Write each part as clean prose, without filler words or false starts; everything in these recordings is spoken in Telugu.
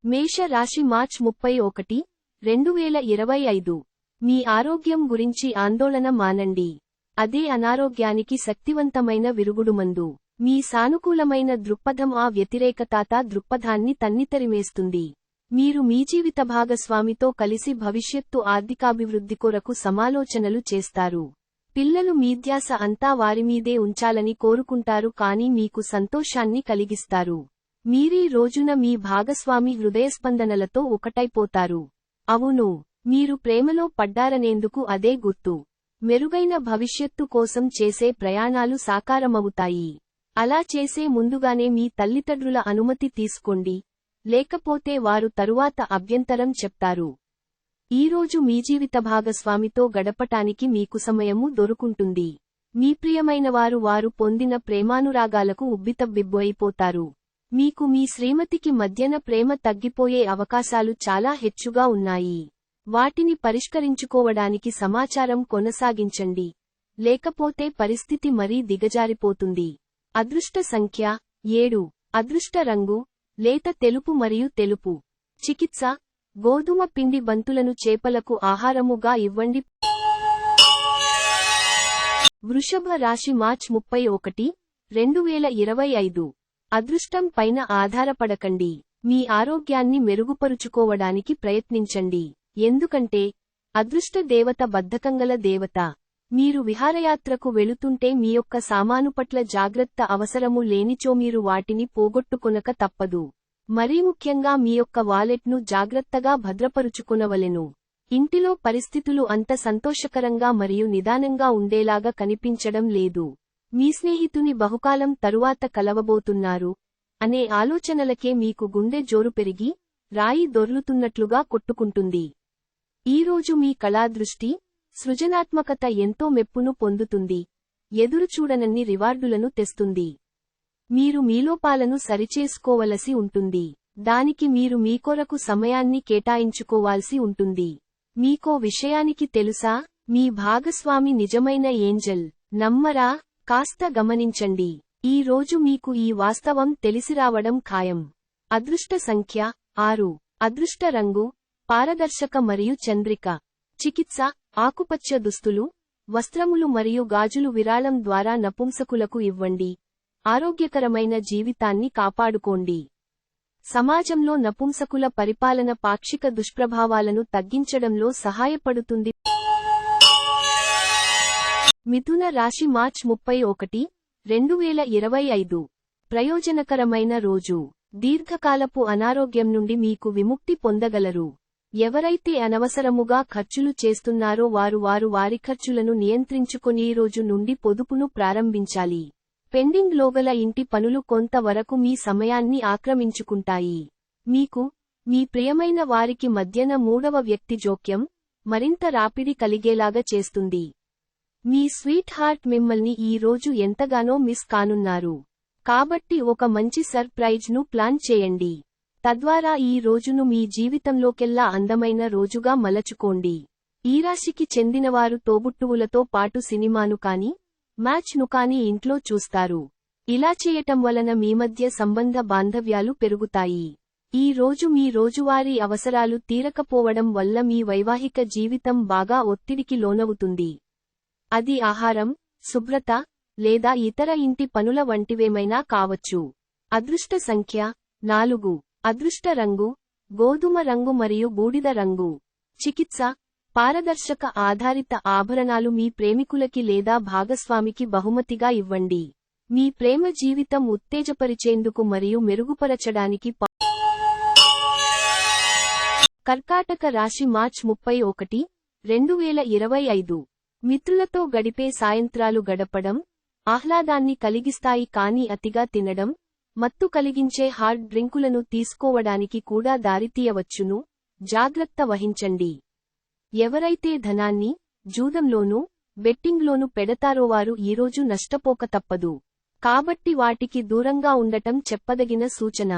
మేష రాశి మార్చ్ 31, 2025. మీ ఆరోగ్యం గురించి ఆందోళన మానండి. అదే అనారోగ్యానికి శక్తివంతమైన విరుగుడుమందు. మీ సానుకూలమైన దృక్పథం ఆ వ్యతిరేకతాత దృక్పథాన్ని తన్నితరిమేస్తుంది. మీరు మీ జీవిత భాగస్వామితో కలిసి భవిష్యత్తు ఆర్థికాభివృద్ధి కొరకు సమాలోచనలు చేస్తారు. పిల్లలు మీ ధ్యాస అంతా వారిమీదే ఉంచాలని కోరుకుంటారు కానీ మీకు సంతోషాన్ని కలిగిస్తారు. మీరీ రోజున మీ భాగస్వామి హృదయస్పందనలతో ఒకటైపోతారు. అవును, మీరు ప్రేమలో పడ్డారనేందుకు అదే గుర్తు. మెరుగైన భవిష్యత్తు కోసం చేసే ప్రయాణాలు సాకారమవుతాయి. అలా చేసే ముందుగానే మీ తల్లిదండ్రుల అనుమతి తీసుకోండి, లేకపోతే వారు తరువాత అభ్యంతరం చెప్తారు. ఈరోజు మీ జీవిత భాగస్వామితో గడపటానికి మీకు సమయము దొరుకుంటుంది. మీ ప్రియమైనవారు వారు పొందిన ప్రేమానురాగాలకు ఉబ్బితబ్బిబ్బైపోతారు. మీకు మీ శ్రీమతికి మధ్యన ప్రేమ తగ్గిపోయే అవకాశాలు చాలా హెచ్చుగా ఉన్నాయి. వాటిని పరిష్కరించుకోవడానికి సమాచారం కొనసాగించండి, లేకపోతే పరిస్థితి మరీ దిగజారిపోతుంది. అదృష్ట సంఖ్య 7. అదృష్ట రంగు లేత తెలుపు మరియు తెలుపు. చికిత్స: గోధుమ పిండి బంతులను చేపలకు ఆహారముగా ఇవ్వండి. వృషభ రాశి మార్చ్ 31, 2025. అదృష్టం పైన ఆధారపడకండి. మీ ఆరోగ్యాన్ని మెరుగుపరుచుకోవడానికి ప్రయత్నించండి, ఎందుకంటే అదృష్ట దేవత బద్ధకంగల దేవత. మీరు విహారయాత్రకు వెళుతుంటే మీ యొక్క సామాను పట్ల జాగ్రత్త అవసరము లేనిచో మీరు వాటిని పోగొట్టుకొనక తప్పదు. మరీ ముఖ్యంగా మీ యొక్క వాలెట్ను జాగ్రత్తగా భద్రపరుచుకొనవలెను. ఇంటిలో పరిస్థితులు అంత సంతోషకరంగా మరియు నిదానంగా ఉండేలాగా కనిపించడం లేదు. మీ స్నేహితుని బహుకాలం తరువాత కలవబోతున్నారు అనే ఆలోచనలకే మీకు గుండె జోరు పెరిగి రాయి దొర్లుతున్నట్లుగా కొట్టుకుంటుంది. ఈరోజు మీ కళాదృష్టి, సృజనాత్మకత ఎంతో మెప్పును పొందుతుంది. ఎదురుచూడనన్ని రివార్డులను తెస్తుంది. మీరు మీలోపాలను సరిచేసుకోవలసి ఉంటుంది. దానికి మీరు మీ కొరకు సమయాన్ని కేటాయించుకోవాల్సి ఉంటుంది. మీకో విషయానికి తెలుసా? మీ భాగస్వామి నిజమైన ఏంజెల్. నమ్మరా? కాస్త గమనించండి. ఈ రోజు మీకు ఈ వాస్తవం తెలిసిరావడం ఖాయం. అదృష్ట సంఖ్య 6. అదృష్ట రంగు పారదర్శక మరియు చంద్రిక. చికిత్స: ఆకుపచ్చ దుస్తులు, వస్త్రములు మరియు గాజులు విరాళం ద్వారా నపుంసకులకు ఇవ్వండి. ఆరోగ్యకరమైన జీవితాన్ని కాపాడుకోండి. సమాజంలో నపుంసకుల పరిపాలన పాక్షిక దుష్ప్రభావాలను తగ్గించడంలో సహాయపడుతుంది. మిథున రాశి మార్చ్ 31, 2025. ప్రయోజనకరమైన రోజు. దీర్ఘకాలపు అనారోగ్యం నుండి మీకు విముక్తి పొందగలరు. ఎవరైతే అనవసరముగా ఖర్చులు చేస్తున్నారో వారు వారి ఖర్చులను నియంత్రించుకొని ఈ రోజు నుండి పొదుపును ప్రారంభించాలి. పెండింగ్ లోగల ఇంటి పనులు కొంత వరకు మీ సమయాన్ని ఆక్రమించుకుంటాయి. మీకు, మీ ప్రియమైన వారికి మధ్యన మూడవ వ్యక్తి జోక్యం మరింత రాపిడి కలిగేలాగా చేస్తుంది. మీ స్వీట్ హార్ట్ మిమ్మల్ని ఈ రోజు ఎంతగానో మిస్ కానున్నారు. కాబట్టి ఒక మంచి సర్ప్రైజ్ ను ప్లాన్ చేయండి. తద్వారా ఈ రోజును మీ జీవితంలోకెల్లా అందమైన రోజుగా మలచుకోండి. ఈ రాశికి చెందినవారు తోబుట్టువులతో పాటు సినిమాను కానీ, మ్యాచ్ ను కానీ ఇంట్లో చూస్తారు. ఇలా చేయటం వలన మీ మధ్య సంబంధ బాంధవ్యాలు పెరుగుతాయి. ఈ రోజు మీ రోజువారీ అవసరాలు తీరకపోవడం వల్ల మీ వైవాహిక జీవితం బాగా ఒత్తిడికి లోనవుతుంది. అది ఆహారం, శుభ్రత, లేదా ఇతర ఇంటి పనుల వంటివేమైనా కావచ్చు. అదృష్ట సంఖ్య 4. అదృష్ట రంగు గోధుమ రంగు మరియు బూడిద రంగు. చికిత్స: పారదర్శక ఆధారిత ఆభరణాలు మీ ప్రేమికులకి లేదా భాగస్వామికి బహుమతిగా ఇవ్వండి. మీ ప్రేమ జీవితం ఉత్తేజపరిచేందుకు మరియు మెరుగుపరచడానికి. కర్కాటక రాశి మార్చ్ 31, 2025. మిత్రులతో గడిపే సాయంత్రాలు గడపడం ఆహ్లాదాన్ని కలిగిస్తాయి కానీ అతిగా తినడం, మత్తు కలిగించే హార్డ్ డ్రింకులను తీసుకోవడానికి కూడా దారితీయవచ్చును. జాగ్రత్త వహించండి. ఎవరైతే ధనాన్ని జూదంలోనూ, బెట్టింగ్లోనూ పెడతారో వారు ఈరోజు నష్టపోక తప్పదు. కాబట్టి వాటికి దూరంగా ఉండటం చెప్పదగిన సూచన.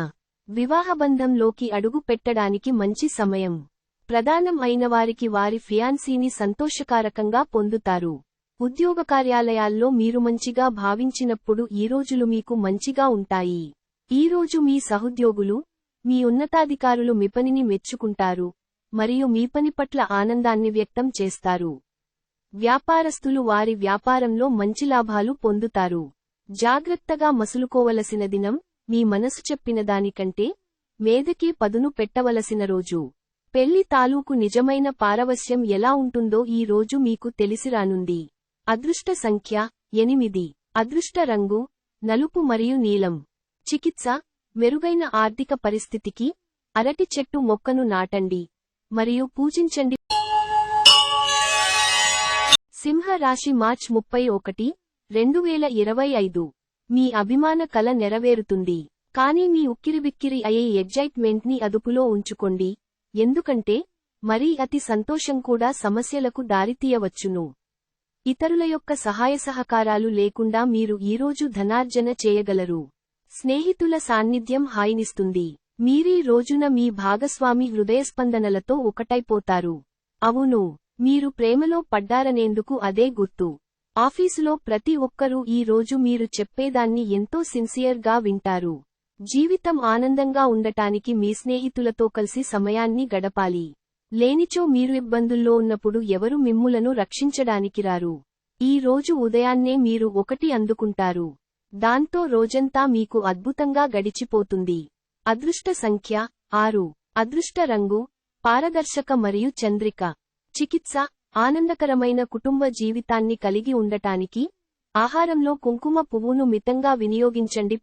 వివాహబంధంలోకి అడుగు పెట్టడానికి మంచి సమయం. ప్రదానం అయినవారికి వారి ఫియాన్సీని సంతోషకారకంగా పొందుతారు. ఉద్యోగ కార్యాలయాల్లో మీరు మంచిగా భావించినప్పుడు ఈ రోజులు మీకు మంచిగా ఉంటాయి. ఈ రోజు మీ సహోద్యోగులు, మీ ఉన్నతాధికారులు మీ పనిని మెచ్చుకుంటారు మరియు మీ పని పట్ల ఆనందాన్ని వ్యక్తం చేస్తారు. వ్యాపారస్తులు వారి వ్యాపారంలో మంచి లాభాలు పొందుతారు. జాగ్రత్తగా మసులుకోవలసిన దినం, మీ మనసు చెప్పిన దానికంటే మేధకి పదును పెట్టవలసిన రోజు. పెళ్లి తాలూకు నిజమైన పారవస్యం ఎలా ఉంటుందో ఈ రోజు మీకు తెలిసిరానుంది. అదృష్ట సంఖ్య 8. అదృష్ట రంగు నలుపు మరియు నీలం. చికిత్స: మెరుగైన ఆర్థిక పరిస్థితికి అరటి చెట్టు మొక్కను నాటండి మరియు పూజించండి. సింహ రాశి మార్చ్ 31, 2025. మీ అభిమాన కల నెరవేరుతుంది. కానీ మీ ఉక్కిరిబిక్కిరి అయ్యే ఎగ్జైట్మెంట్ ని అదుపులో ఉంచుకోండి, ఎందుకంటే మరీ అతి సంతోషం కూడా సమస్యలకు దారితీయవచ్చును. ఇతరుల యొక్క సహాయ సహకారాలు లేకుండా మీరు ఈరోజు ధనార్జన చేయగలరు. స్నేహితుల సాన్నిధ్యం హాయినిస్తుంది. మీరీ రోజున మీ భాగస్వామి హృదయస్పందనలతో ఒకటైపోతారు. అవును, మీరు ప్రేమలో పడ్డారనేందుకు అదే గుర్తు. ఆఫీసులో ప్రతి ఒక్కరూ ఈ రోజు మీరు చెప్పేదాన్ని ఎంతో సిన్సియర్గా వింటారు. జీవితం ఆనందంగా ఉండటానికి మీ స్నేహితులతో కలిసి సమయాన్ని గడపాలి. లేనిచో మీరు ఇబ్బందుల్లో ఉన్నప్పుడు ఎవరు మిమ్ములను రక్షించడానికి రారు. ఈ రోజు ఉదయాన్నే మీరు ఒకటి అందుకుంటారు. దాంతో రోజంతా మీకు అద్భుతంగా గడిచిపోతుంది. అదృష్ట సంఖ్య 6. అదృష్ట రంగు పారదర్శక మరియు చంద్రిక. చికిత్స: ఆనందకరమైన కుటుంబ జీవితాన్ని కలిగి ఉండటానికి ఆహారంలో కుంకుమ పువ్వును మితంగా వినియోగించండి.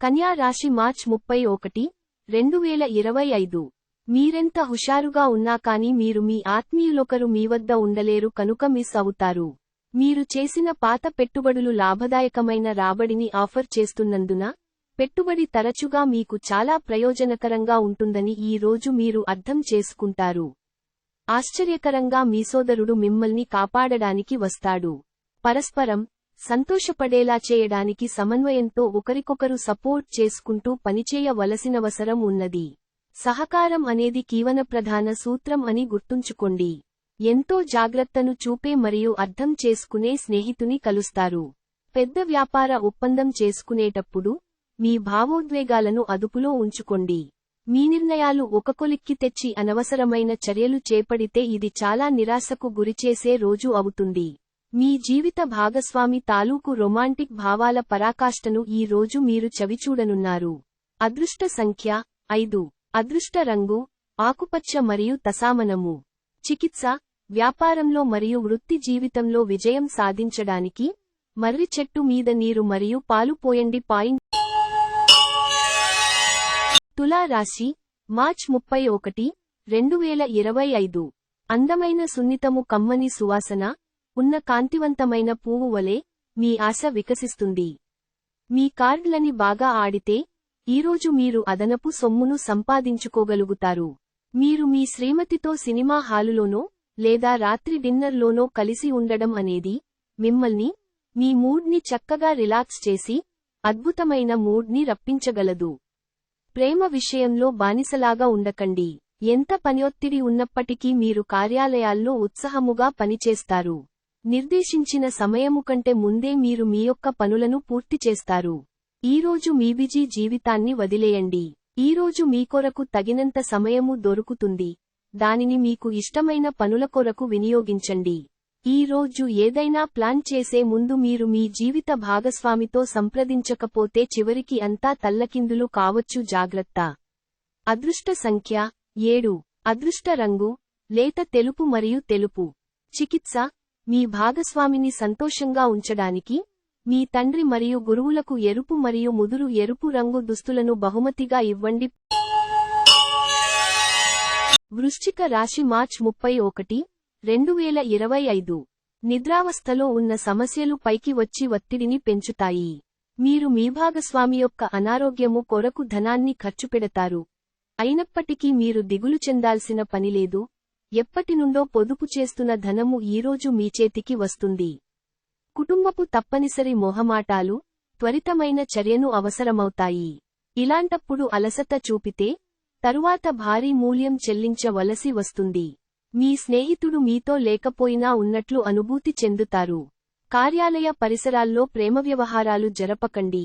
కన్యా రాశి మార్చ్ 31, 2025. మీరెంత హుషారుగా ఉన్నా కానీ మీరు మీ ఆత్మీయులొకరు మీ వద్ద ఉండలేరు కనుక మిస్ అవుతారు. మీరు చేసిన పాత పెట్టుబడులు లాభదాయకమైన రాబడిని ఆఫర్ చేస్తున్నందున పెట్టుబడి తరచుగా మీకు చాలా ప్రయోజనకరంగా ఉంటుందని ఈ రోజు మీరు అర్థం చేసుకుంటారు. ఆశ్చర్యకరంగా మీ సోదరుడు మిమ్మల్ని కాపాడడానికి వస్తాడు. పరస్పరం సంతోషపడేలా చేయడానికి సమన్వయంతో ఒకరికొకరు సపోర్ట్ చేసుకుంటూ పనిచేయవలసినవసరం ఉన్నది. సహకారం అనేది జీవన ప్రధాన సూత్రం అని గుర్తుంచుకోండి. ఎంతో జాగ్రత్తను చూపే మరియు అర్థం చేసుకునే స్నేహితుని కలుస్తారు. పెద్ద వ్యాపార ఒప్పందం చేసుకునేటప్పుడు మీ భావోద్వేగాలను అదుపులో ఉంచుకోండి. మీ నిర్ణయాలు ఒక కొలిక్కి తెచ్చి అనవసరమైన చర్యలు చేపడితే ఇది చాలా నిరాశకు గురిచేసే రోజు అవుతుంది. మీ జీవిత భాగస్వామి తాలూకు రొమాంటిక్ భావాల పరాకాష్ఠను ఈ రోజు మీరు చవిచూడనున్నారు. అదృష్ట సంఖ్య 5. అదృష్ట రంగు ఆకుపచ్చ మరియు తసామనము. చికిత్స: వ్యాపారంలో మరియు వృత్తి జీవితంలో విజయం సాధించడానికి మర్రి చెట్టు మీద నీరు మరియు పాలు పోయండి. తులా రాశి మార్చ్ 31, 2025. అందమైన సున్నితము కమ్మని సువాసన ఉన్న కాంతివంతమైన పువ్వు వలె మీ ఆశ వికసిస్తుంది. మీ కార్డులని బాగా ఆడితే ఈరోజు మీరు అదనపు సొమ్మును సంపాదించుకోగలుగుతారు. మీరు మీ శ్రీమతితో సినిమా హాలులోనో లేదా రాత్రి డిన్నర్లోనో కలిసి ఉండడం అనేది మిమ్మల్ని, మీ మూడ్ని చక్కగా రిలాక్స్ చేసి అద్భుతమైన మూడ్ని రప్పించగలదు. ప్రేమ విషయంలో బానిసలాగా ఉండకండి. ఎంత పనిఒత్తిడి ఉన్నప్పటికీ మీరు కార్యాలయాల్లో ఉత్సాహముగా పనిచేస్తారు. నిర్దేశించిన సమయము కంటే ముందే మీరు మీ యొక్క పనులను పూర్తి చేస్తారు. ఈరోజు మీ బిజీ జీవితాన్ని వదిలేయండి. ఈరోజు మీ కొరకు తగినంత సమయము దొరుకుతుంది. దానిని మీకు ఇష్టమైన పనుల కొరకు వినియోగించండి. ఈ రోజు ఏదైనా ప్లాన్ చేసే ముందు మీరు మీ జీవిత భాగస్వామితో సంప్రదించకపోతే చివరికి అంతా తల్లకిందులు కావచ్చు. జాగ్రత్త. అదృష్ట సంఖ్య 7. అదృష్ట రంగు లేత తెలుపు మరియు తెలుపు. చికిత్స: మీ భాగస్వామిని సంతోషంగా ఉంచడానికి మీ తండ్రి మరియు గురువులకు ఎరుపు మరియు ముదురు ఎరుపు రంగు దుస్తులను బహుమతిగా ఇవ్వండి. వృశ్చిక రాశి మార్చ్ 31, 2025. నిద్రావస్థలో ఉన్న సమస్యలు పైకి వచ్చి ఒత్తిడిని పెంచుతాయి. మీరు మీ భాగస్వామి యొక్క అనారోగ్యము కొరకు ధనాన్ని ఖర్చు పెడతారు. అయినప్పటికీ మీరు దిగులు చెందాల్సిన పనిలేదు. ఎప్పటినుండో పొదుపు చేస్తున్న ధనము ఈరోజు మీ చేతికి వస్తుంది. కుటుంబపు తప్పనిసరి మొహమాటాలు త్వరితమైన చర్యను అవసరమవుతాయి. ఇలాంటప్పుడు అలసట చూపితే తరువాత భారీ మూల్యం చెల్లించవలసి వస్తుంది. మీ స్నేహితుడు మీతో లేకపోయినా ఉన్నట్లు అనుభూతి చెందుతారు. కార్యాలయ పరిసరాల్లో ప్రేమ వ్యవహారాలు జరపకండి.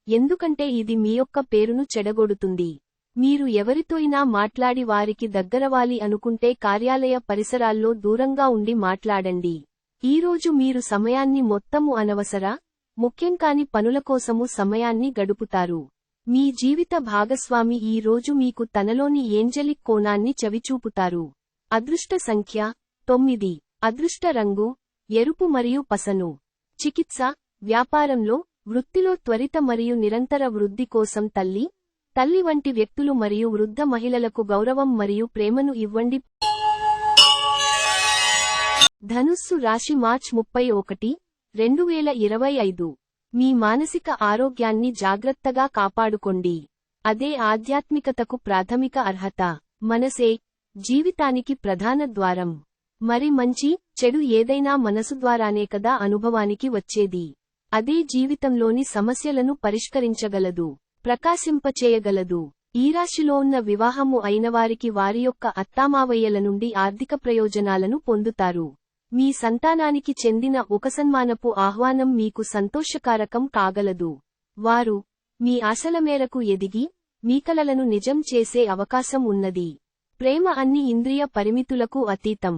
ఎందుకంటే ఇది మీ యొక్క పేరును చెడగొడుతుంది. మీరు ఎవరితోయినా మాట్లాడి వారికి దగ్గరవాలి అనుకుంటే కార్యాలయ పరిసరాల్లో దూరంగా ఉండి మాట్లాడండి. ఈరోజు మీరు సమయాన్ని మొత్తము అనవసర, ముఖ్యం కాని పనుల కోసము సమయాన్ని గడుపుతారు. మీ జీవిత భాగస్వామి ఈ రోజు మీకు తనలోని ఏంజలిక్ కోణాన్ని చవిచూపుతారు. అదృష్ట సంఖ్య 9. అదృష్ట రంగు ఎరుపు మరియు పసను. చికిత్స, వ్యాపారంలో, వృత్తిలో త్వరిత మరియు నిరంతర వృద్ధి కోసం తల్లి వంటి వ్యక్తులు మరియు వృద్ధ మహిళలకు గౌరవం మరియు ప్రేమను ఇవ్వండి. ధనుస్సు రాశి మార్చ్ 31, 2025. మీ మానసిక ఆరోగ్యాన్ని జాగ్రత్తగా కాపాడుకోండి. అదే ఆధ్యాత్మికతకు ప్రాథమిక అర్హత. మనసే జీవితానికి ప్రధాన ద్వారం. మరి మంచి, చెడు ఏదైనా మనసు ద్వారానే కదా అనుభవానికి వచ్చేది. అదే జీవితంలోని సమస్యలను పరిష్కరించగలదు, ప్రకాశింపచేయగలదు. ఈ రాశిలో ఉన్న వివాహము అయినవారికి వారి యొక్క అత్తామావయ్యల నుండి ఆర్థిక ప్రయోజనాలను పొందుతారు. మీ సంతానానికి చెందిన ఉపసన్మానపు ఆహ్వానం మీకు సంతోషకారకం కాగలదు. వారు మీ ఆశల మేరకు ఎదిగి మీ కలలను నిజం చేసే అవకాశం ఉన్నది. ప్రేమ అన్ని ఇంద్రియ పరిమితులకు అతీతం.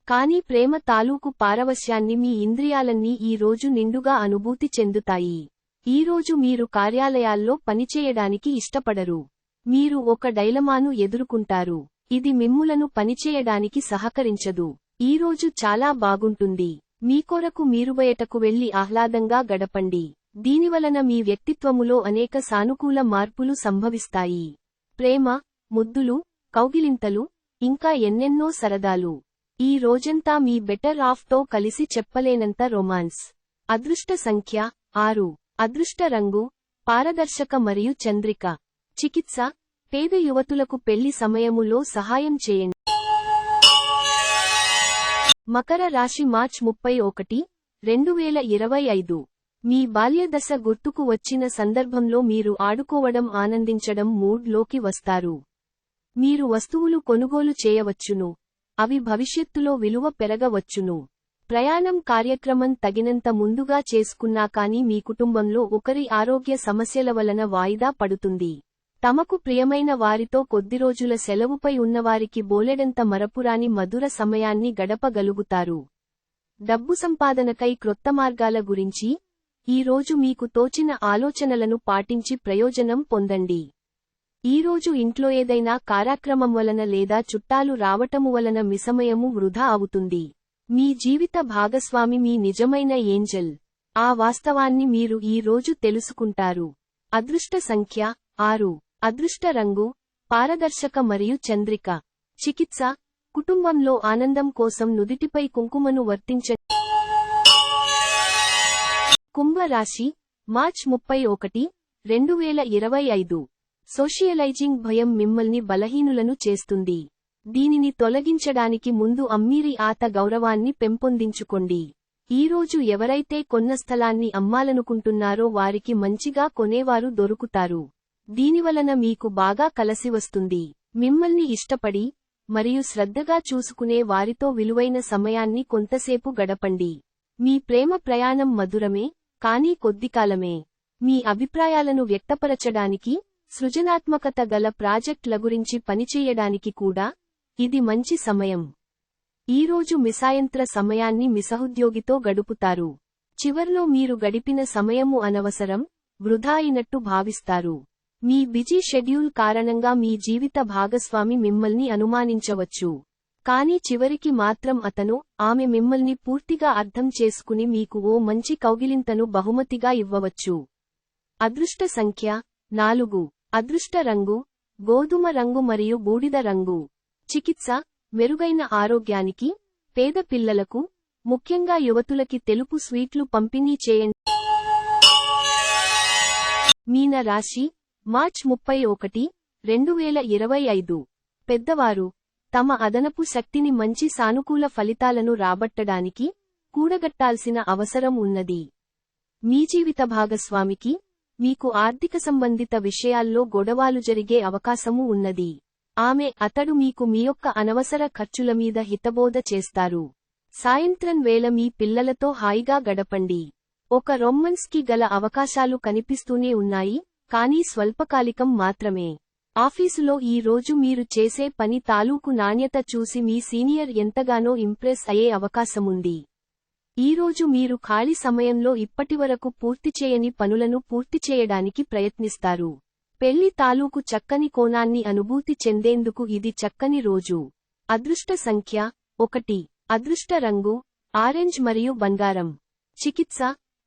కానీ ప్రేమ తాలూకు పారవశ్యాన్ని మీ ఇంద్రియాలన్నీ ఈ రోజు నిండుగా అనుభూతి చెందుతాయి. ఈరోజు మీరు కార్యాలయాల్లో పనిచేయడానికి ఇష్టపడరు. మీరు ఒక డైలమాను ఎదుర్కొంటారు. ఇది మిమ్ములను పనిచేయడానికి సహకరించదు. ఈరోజు చాలా బాగుంటుంది. మీ కొరకు మీరు బయటకు వెళ్లి ఆహ్లాదంగా గడపండి. దీనివలన మీ వ్యక్తిత్వములో అనేక సానుకూల మార్పులు సంభవిస్తాయి. ప్రేమ, ముద్దులు, కౌగిలింతలు, ఇంకా ఎన్నెన్నో సరదాలు. ఈ రోజంతా మీ బెటర్ ఆఫ్ తో కలిసి చెప్పలేనంత రొమాన్స్. అదృష్ట సంఖ్య 6. అదృష్ట రంగు పారదర్శక మరియు చంద్రిక. చికిత్స, పేద యువతులకు పెళ్లి సమయములో సహాయం చేయండి. మకర రాశి మార్చ్ 31, 2025. మీ బాల్యదశ గుర్తుకు వచ్చిన సందర్భంలో మీరు ఆడుకోవడం ఆనందించడం మూడ్ లోకి వస్తారు. మీరు వస్తువులు కొనుగోలు చేయవచ్చును. అవి భవిష్యత్తులో విలువ పెరగవచ్చును. ప్రయాణం కార్యక్రమం తగినంత ముందుగా చేసుకున్నా కానీ మీ కుటుంబంలో ఒకరి ఆరోగ్య సమస్యల వలన వాయిదా పడుతుంది. తమకు ప్రియమైన వారితో కొద్ది రోజుల సెలవుపై ఉన్నవారికి బోలెడంత మరపురాని మధుర సమయాన్ని గడపగలుగుతారు. డబ్బు సంపాదనకై క్రొత్త మార్గాల గురించి ఈరోజు మీకు తోచిన ఆలోచనలను పాటించి ప్రయోజనం పొందండి. ఈరోజు ఇంట్లో ఏదైనా కార్యక్రమం వలన లేదా చుట్టాలు రావటము వలన మీ సమయము వృధా అవుతుంది. మీ జీవిత భాగస్వామి మీ నిజమైన ఏంజెల్. ఆ వాస్తవాన్ని మీరు ఈ రోజు తెలుసుకుంటారు. అదృష్ట సంఖ్య 6. అదృష్ట రంగు పారదర్శక మరియు చంద్రిక. చికిత్స, కుటుంబంలో ఆనందం కోసం నుదిటిపై కుంకుమను వర్తించండి. కుంభరాశి మార్చ్ 31, 2025. సోషియలైజింగ్ భయం మిమ్మల్ని బలహీనులను చేస్తుంది. దీనిని తొలగించడానికి ముందు అమ్మీరి ఆత గౌరవాన్ని పెంపొందించుకోండి. ఈరోజు ఎవరైతే కొన్న స్థలాన్ని అమ్మాలనుకుంటున్నారో వారికి మంచిగా కొనేవారు దొరుకుతారు. దీనివలన మీకు బాగా కలసివస్తుంది. మిమ్మల్ని ఇష్టపడి మరియు శ్రద్ధగా చూసుకునే వారితో విలువైన సమయాన్ని కొంతసేపు గడపండి. మీ ప్రేమ ప్రయాణం మధురమే, కానీ కొద్దికాలమే. మీ అభిప్రాయాలను వ్యక్తపరచడానికి, సృజనాత్మకత గల ప్రాజెక్టుల గురించి పనిచేయడానికి కూడా ఇది మంచి సమయం. ఈరోజు మీ సాయంత్ర సమయాన్ని మీ సహోద్యోగితో గడుపుతారు. చివర్లో మీరు గడిపిన సమయము అనవసరం, వృధా అయినట్టు భావిస్తారు. మీ బిజీ షెడ్యూల్ కారణంగా మీ జీవిత భాగస్వామి మిమ్మల్ని అనుమానించవచ్చు. కానీ చివరికి మాత్రం అతను, ఆమె మిమ్మల్ని పూర్తిగా అర్థం చేసుకుని మీకు ఓ మంచి కౌగిలింతను బహుమతిగా ఇవ్వవచ్చు. అదృష్ట సంఖ్య 4. అదృష్ట రంగు గోధుమ రంగు మరియు బూడిద రంగు. చికిత్స, మెరుగైన ఆరోగ్యానికి, పేద పిల్లలకు, ముఖ్యంగా యువతులకి తెలుపు స్వీట్లు పంపిణీ చేయండి. మీన రాశి మార్చ్ 31, 2025. పెద్దవారు తమ అదనపు శక్తిని మంచి సానుకూల ఫలితాలను రాబట్టడానికి కూడగట్టాల్సిన అవసరం ఉన్నది. మీ జీవిత భాగస్వామికి, మీకు ఆర్థిక సంబంధిత విషయాల్లో గొడవలు జరిగే అవకాశము ఉన్నది. అతడు మీకు మీ యొక్క అనవసర ఖర్చుల మీద హితబోధ చేస్తారు. సాయంత్రం వేళ మీ పిల్లలతో హాయిగా గడపండి. ఒక రొమాన్స్ కి గల అవకాశాలు కనిపిస్తూనే ఉన్నాయి, కానీ స్వల్పకాలికం మాత్రమే. ఆఫీసులో ఈ రోజు మీరు చేసే పని తాలూకు నాణ్యత చూసి మీ సీనియర్ ఎంతగానో ఇంప్రెస్ అయ్యే అవకాశముంది. ఈరోజు మీరు ఖాళీ సమయంలో ఇప్పటివరకు పూర్తి చేయని పనులను పూర్తి చేయడానికి ప్రయత్నిస్తారు. పెళ్లి తాలూకు చక్కని కోణాన్ని అనుభూతి చెందేందుకు ఇది చక్కని రోజు. అదృష్ట సంఖ్య 1. అదృష్ట రంగు ఆరెంజ్ మరియు బంగారం. చికిత్స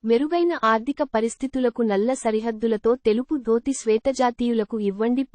మెరుగైన ఆర్థిక పరిస్థితులకు నల్ల సరిహద్దులతో తెలుపు ధోతి శ్వేతజాతీయులకు ఇవ్వండి.